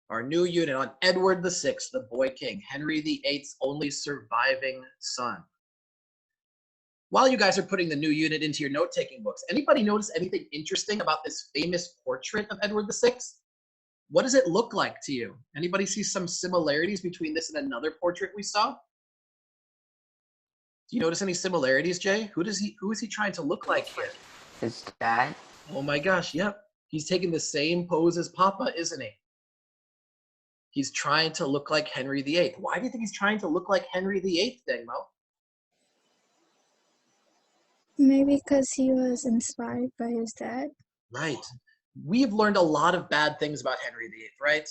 Our new unit on Edward VI, the boy king, Henry VIII's only surviving son. While you guys are putting the new unit into your note-taking books, anybody notice anything interesting about this famous portrait of Edward VI? What does it look like to you? Anybody see some similarities between this and another portrait we saw? Do you notice any similarities, Jay? Who is he trying to look like here? His dad. Oh my gosh, yep. He's taking the same pose as Papa, isn't he? He's trying to look like Henry VIII. Why do you think he's trying to look like Henry VIII, Dengmo? Maybe because he was inspired by his dad. Right. We've learned a lot of bad things about Henry VIII, right?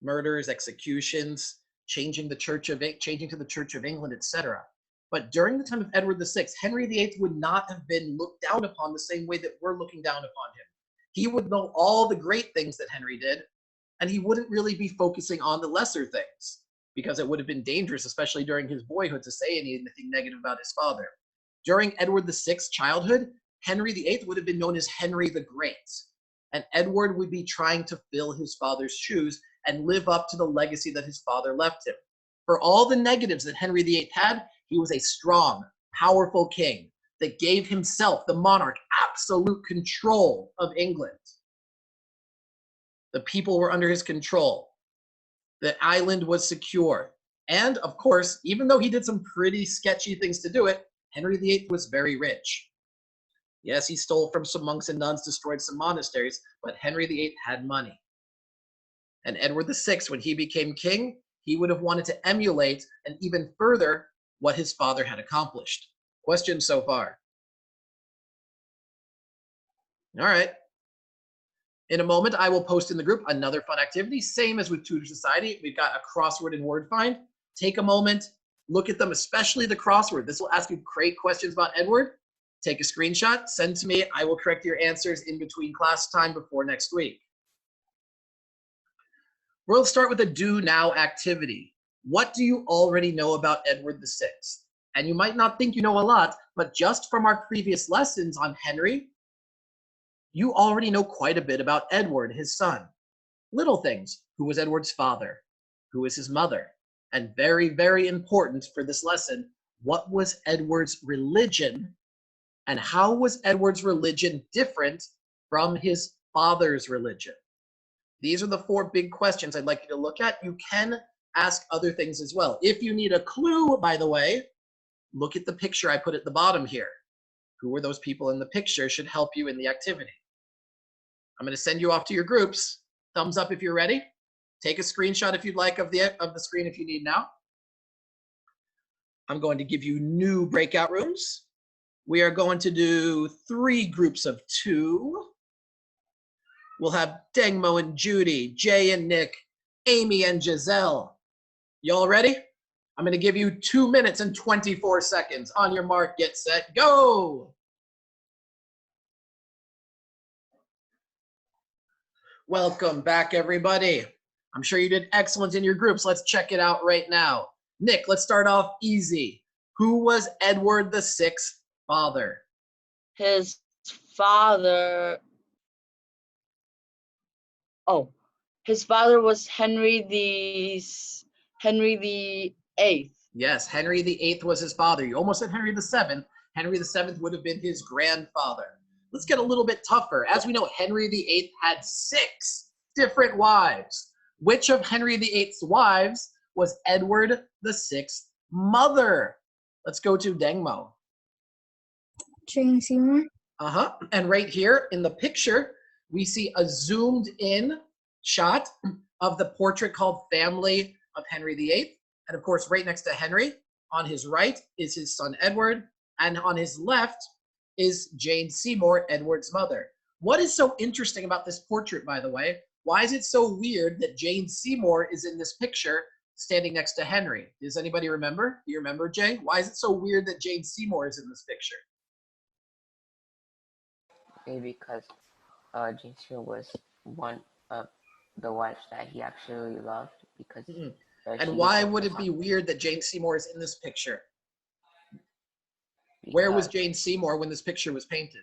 Murders, executions, changing to the Church of England, etc. But during the time of Edward VI, Henry VIII would not have been looked down upon the same way that we're looking down upon him. He would know all the great things that Henry did, and he wouldn't really be focusing on the lesser things because it would have been dangerous, especially during his boyhood, to say anything negative about his father. During Edward VI's childhood, Henry VIII would have been known as Henry the Great, and Edward would be trying to fill his father's shoes and live up to the legacy that his father left him. For all the negatives that Henry VIII had, he was a strong, powerful king that gave himself, the monarch, absolute control of England. The people were under his control. The island was secure. And, of course, even though he did some pretty sketchy things to do it, Henry VIII was very rich. Yes, he stole from some monks and nuns, destroyed some monasteries, but Henry VIII had money. And Edward VI, when he became king, he would have wanted to emulate and even further what his father had accomplished. Questions so far? All right. In a moment, I will post in the group another fun activity, same as with Tutor Society. We've got a crossword and word find. Take a moment, look at them, especially the crossword. This will ask you great questions about Edward. Take a screenshot, send to me. I will correct your answers in between class time before next week. We'll start with a do now activity. What do you already know about Edward VI? And you might not think you know a lot, but just from our previous lessons on Henry, you already know quite a bit about Edward, his son. Little things. Who was Edward's father? Who was his mother? And very, very important for this lesson, what was Edward's religion? And how was Edward's religion different from his father's religion? These are the 4 big questions I'd like you to look at. You can ask other things as well. If you need a clue, by the way, look at the picture I put at the bottom here. Who were those people in the picture should help you in the activity. I'm going to send you off to your groups. Thumbs up if you're ready. Take a screenshot if you'd like of the screen if you need now. I'm going to give you new breakout rooms. We are going to do 3 groups of 2. We'll have Dengmo and Judy, Jay and Nick, Amy and Giselle. Y'all ready? I'm going to give you 2 minutes and 24 seconds. On your mark, get set, go! Welcome back, everybody. I'm sure you did excellent in your groups. Let's check it out right now. Nick, let's start off easy. Who was Edward VI's father? His father. Oh, his father was Henry the 8th. Yes, Henry VIII was his father. You almost said Henry VII. Henry VII would have been his grandfather. Let's get a little bit tougher. As we know, Henry VIII had 6 different wives. Which of Henry VIII's wives was Edward VI's mother? Let's go to Dengmo. Jane Seymour. And right here in the picture, we see a zoomed in shot of the portrait called Family of Henry VIII. And of course, right next to Henry, on his right is his son Edward, and on his left is Jane Seymour, Edward's mother. What is so interesting about this portrait, by the way? Why is it so weird that Jane Seymour is in this picture standing next to Henry? Does anybody remember? Do you remember, Jay? Why is it so weird that Jane Seymour is in this picture? Maybe because Jane Seymour was one of the wives that he actually loved. Because and why would it be weird that Jane Seymour is in this picture? Where was Jane Seymour when this picture was painted?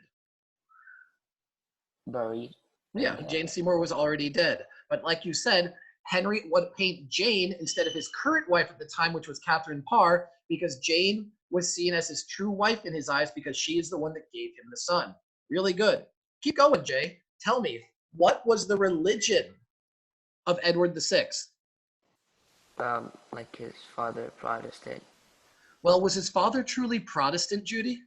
Buried. Yeah, Jane Seymour was already dead. But like you said, Henry would paint Jane instead of his current wife at the time, which was Catherine Parr, because Jane was seen as his true wife in his eyes because she is the one that gave him the son. Really good. Keep going, Jay. Tell me, what was the religion of Edward VI? Like his father, Protestant. Well, was his father truly Protestant, Judy?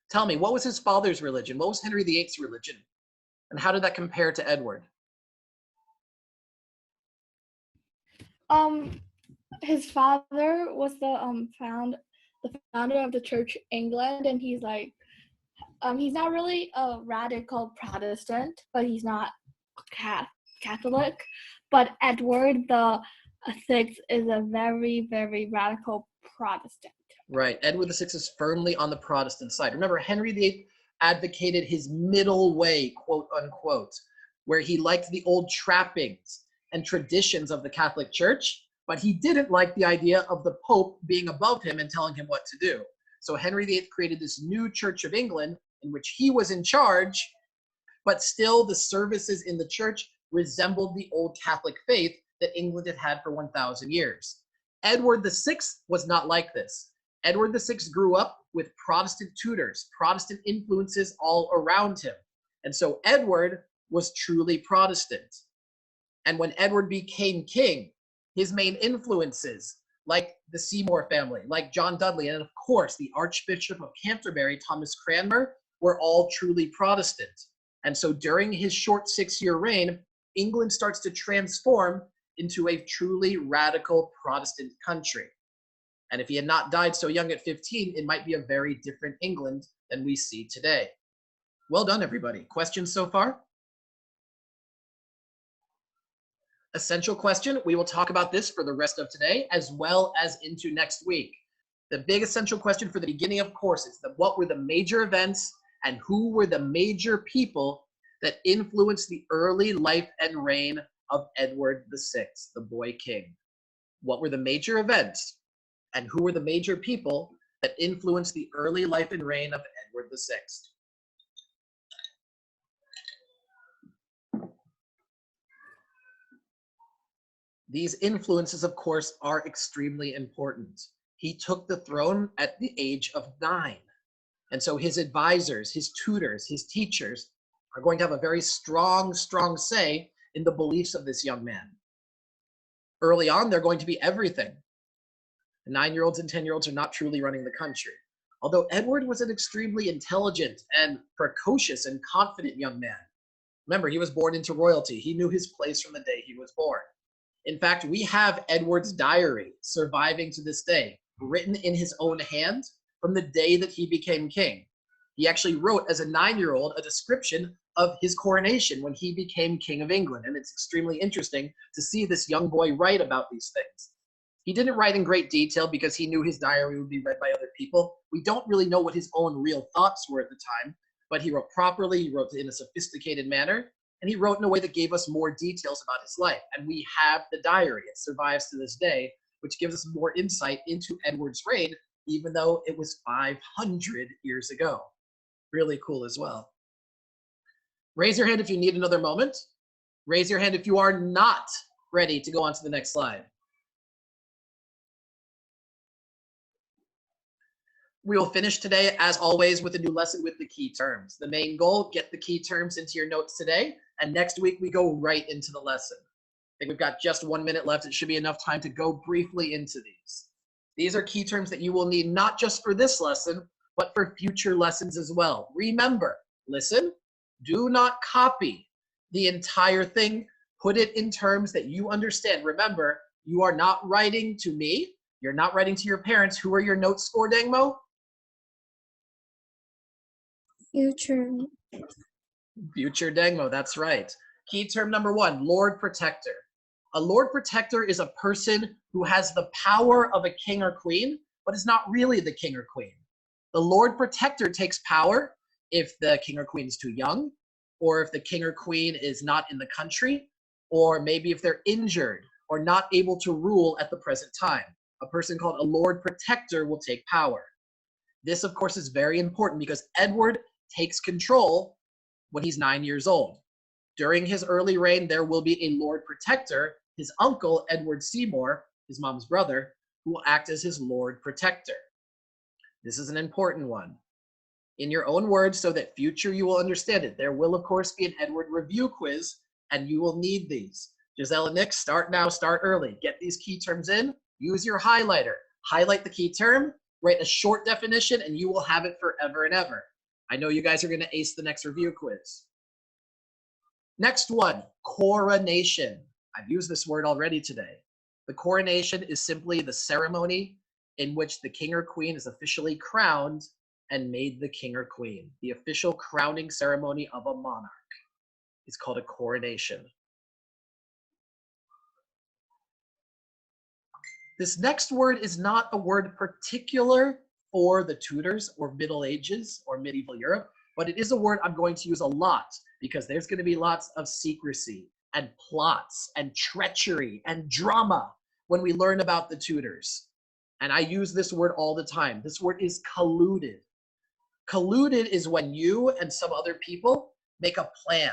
Tell me, what was his father's religion? What was Henry VIII's religion? And how did that compare to Edward? His father was the founder of the Church England, and he's not really a radical Protestant, but he's not Catholic. But Edward the Sixth is a very, very radical Protestant. Right. Edward VI is firmly on the Protestant side. Remember, Henry VIII advocated his middle way, quote unquote, where he liked the old trappings and traditions of the Catholic Church, but he didn't like the idea of the Pope being above him and telling him what to do. So Henry VIII created this new Church of England in which he was in charge, but still the services in the church resembled the old Catholic faith that England had had for 1,000 years. Edward VI was not like this. Edward VI grew up with Protestant tutors, Protestant influences all around him. And so Edward was truly Protestant. And when Edward became king, his main influences, like the Seymour family, like John Dudley, and of course the Archbishop of Canterbury, Thomas Cranmer, were all truly Protestant. And so during his short 6-year reign, England starts to transform into a truly radical Protestant country. And if he had not died so young at 15, it might be a very different England than we see today. Well done, everybody. Questions so far? Essential question. We will talk about this for the rest of today as well as into next week. The big essential question for the beginning of course is what were the major events and who were the major people that influenced the early life and reign of Edward VI, the boy king? What were the major events and who were the major people that influenced the early life and reign of Edward VI? These influences, of course, are extremely important. He took the throne at the age of 9. And so his advisors, his tutors, his teachers are going to have a very strong say in the beliefs of this young man. Early on, they're going to be everything. 9-year-olds and 10-year-olds are not truly running the country. Although Edward was an extremely intelligent and precocious and confident young man. Remember, he was born into royalty. He knew his place from the day he was born. In fact, we have Edward's diary surviving to this day, written in his own hand from the day that he became king. He actually wrote, as a 9-year-old, a description of his coronation when he became King of England. And it's extremely interesting to see this young boy write about these things. He didn't write in great detail because he knew his diary would be read by other people. We don't really know what his own real thoughts were at the time, but he wrote properly, he wrote in a sophisticated manner, and he wrote in a way that gave us more details about his life. And we have the diary. It survives to this day, which gives us more insight into Edward's reign, even though it was 500 years ago. Really cool as well. Raise your hand if you need another moment. Raise your hand if you are not ready to go on to the next slide. We will finish today, as always, with a new lesson with the key terms. The main goal, get the key terms into your notes today, and next week we go right into the lesson. I think we've got just 1 minute left. It should be enough time to go briefly into these. These are key terms that you will need not just for this lesson, but for future lessons as well. Remember, listen, do not copy the entire thing. Put it in terms that you understand. Remember, you are not writing to me. You're not writing to your parents. Who are your notes for, Dangmo? Future. Future Dangmo, that's right. Key term number 1, Lord Protector. A Lord Protector is a person who has the power of a king or queen, but is not really the king or queen. The Lord Protector takes power if the king or queen is too young, or if the king or queen is not in the country, or maybe if they're injured or not able to rule at the present time. A person called a Lord Protector will take power. This, of course, is very important because Edward takes control when he's 9 years old. During his early reign, there will be a Lord Protector, his uncle, Edward Seymour, his mom's brother, who will act as his Lord Protector. This is an important one. In your own words, so that future you will understand it, there will, of course, be an Edward review quiz, and you will need these. Giselle and Nick, start now, start early. Get these key terms in. Use your highlighter. Highlight the key term, write a short definition, and you will have it forever and ever. I know you guys are going to ace the next review quiz. Next one, coronation. I've used this word already today. The coronation is simply the ceremony in which the king or queen is officially crowned and made the king or queen. The official crowning ceremony of a monarch is called a coronation. This next word is not a word particular for the Tudors or Middle Ages or medieval Europe, but it is a word I'm going to use a lot because there's going to be lots of secrecy and plots and treachery and drama when we learn about the Tudors. And I use this word all the time. This word is colluded. Colluded is when you and some other people make a plan,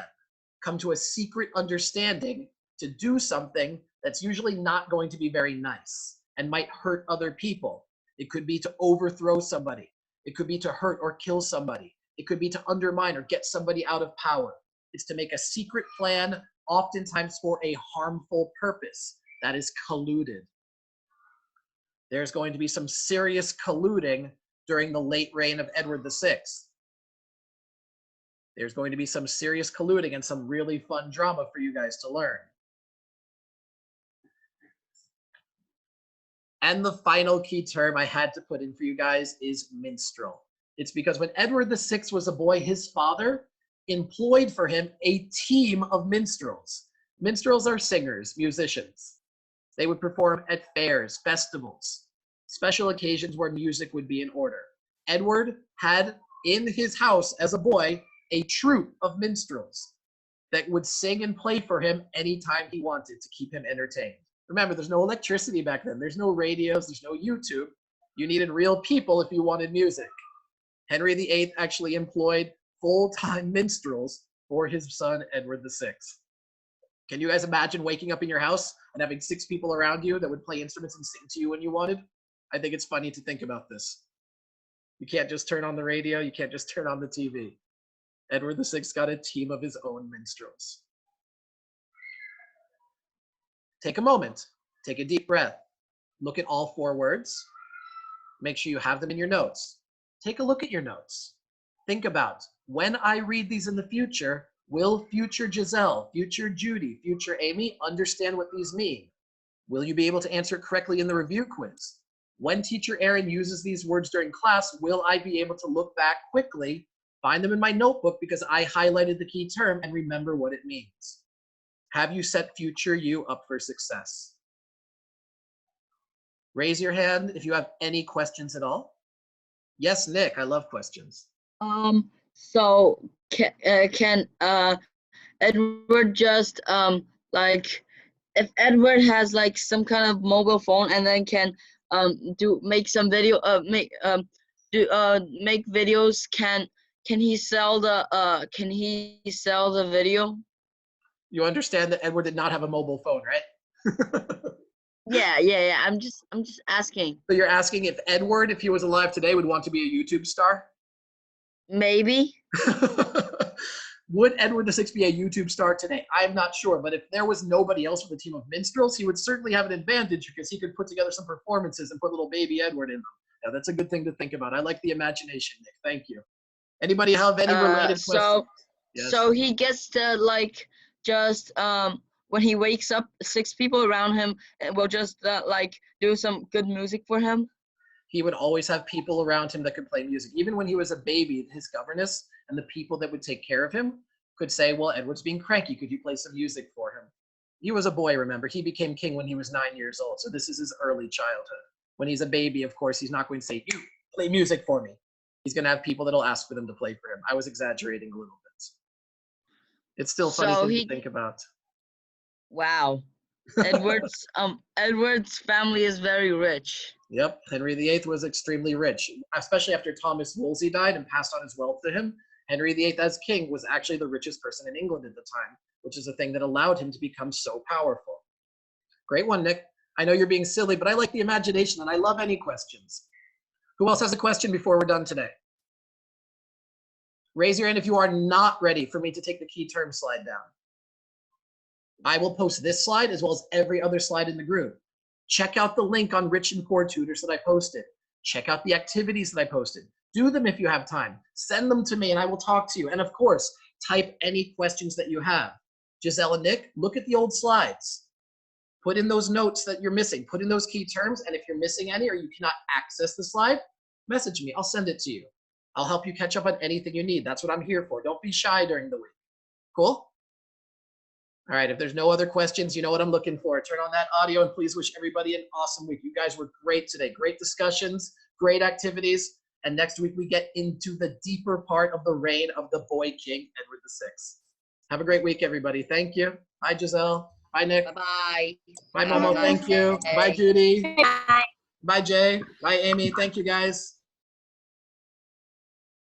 come to a secret understanding to do something that's usually not going to be very nice and might hurt other people. It could be to overthrow somebody. It could be to hurt or kill somebody. It could be to undermine or get somebody out of power. It's to make a secret plan, oftentimes for a harmful purpose. That is colluded. There's going to be some serious colluding during the late reign of Edward VI. There's going to be some serious colluding and some really fun drama for you guys to learn. And the final key term I had to put in for you guys is minstrel. It's because when Edward VI was a boy, his father employed for him a team of minstrels. Minstrels are singers, musicians. They would perform at fairs, festivals, special occasions where music would be in order. Edward had in his house as a boy a troupe of minstrels that would sing and play for him anytime he wanted to keep him entertained. Remember, there's no electricity back then. There's no radios. There's no YouTube. You needed real people if you wanted music. Henry VIII actually employed full-time minstrels for his son, Edward VI. Can you guys imagine waking up in your house and having 6 people around you that would play instruments and sing to you when you wanted? I think it's funny to think about this. You can't just turn on the radio. You can't just turn on the TV. Edward VI got a team of his own minstrels. Take a moment. Take a deep breath. Look at all 4 words. Make sure you have them in your notes. Take a look at your notes. Think about, when I read these in the future, will future Giselle, future Judy, future Amy understand what these mean? Will you be able to answer it correctly in the review quiz? When teacher Aaron uses these words during class, will I be able to look back quickly, find them in my notebook because I highlighted the key term and remember what it means? Have you set future you up for success? Raise your hand if you have any questions at all. Yes, Nick, I love questions. So can Edward just like, if Edward has like some kind of mobile phone and then can make some video make videos, can he sell the video? You understand that Edward did not have a mobile phone, right? Yeah. I'm just asking. So you're asking if Edward, if he was alive today, would want to be a YouTube star? Maybe. Would Edward VI be a YouTube star today? I'm not sure, but if there was nobody else with a team of minstrels, he would certainly have an advantage because he could put together some performances and put little baby Edward in them. Yeah, that's a good thing to think about. I like the imagination, Nick. Thank you. Anybody have any related questions? Yes. So he gets to like just when he wakes up, 6 people around him will just like do some good music for him. He would always have people around him that could play music. Even when he was a baby, his governess and the people that would take care of him could say, well, Edward's being cranky. Could you play some music for him? He was a boy, remember. He became king when he was 9 years old. So this is his early childhood. When he's a baby, of course, he's not going to say, you play music for me. He's going to have people that'll ask for them to play for him. I was exaggerating a little bit. It's still funny to think about. Wow. Edward's family is very rich. Yep, Henry VIII was extremely rich, especially after Thomas Wolsey died and passed on his wealth to him. Henry VIII as king was actually the richest person in England at the time which is the thing that allowed him to become so powerful. Great one, Nick. I know you're being silly, but I like the imagination and I love any questions. Who else has a question before we're done today? Raise your hand if you are not ready for me to take the key term slide down. I will post this slide as well as every other slide in the group. Check out the link on Rich and Core Tutors that I posted. Check out the activities that I posted. Do them if you have time. Send them to me and I will talk to you. And of course, type any questions that you have. Giselle and Nick, look at the old slides. Put in those notes that you're missing. Put in those key terms. And if you're missing any or you cannot access the slide, message me. I'll send it to you. I'll help you catch up on anything you need. That's what I'm here for. Don't be shy during the week. Cool? All right, if there's no other questions, you know what I'm looking for. Turn on that audio and please wish everybody an awesome week. You guys were great today. Great discussions, great activities. And next week we get into the deeper part of the reign of the boy king, Edward VI. Have a great week, everybody. Thank you. Bye, Giselle. Bye, Nick. Bye-bye. Bye, Momo. Bye. Thank you. Bye, Judy. Bye. Bye, Jay. Bye, Amy. Thank you, guys.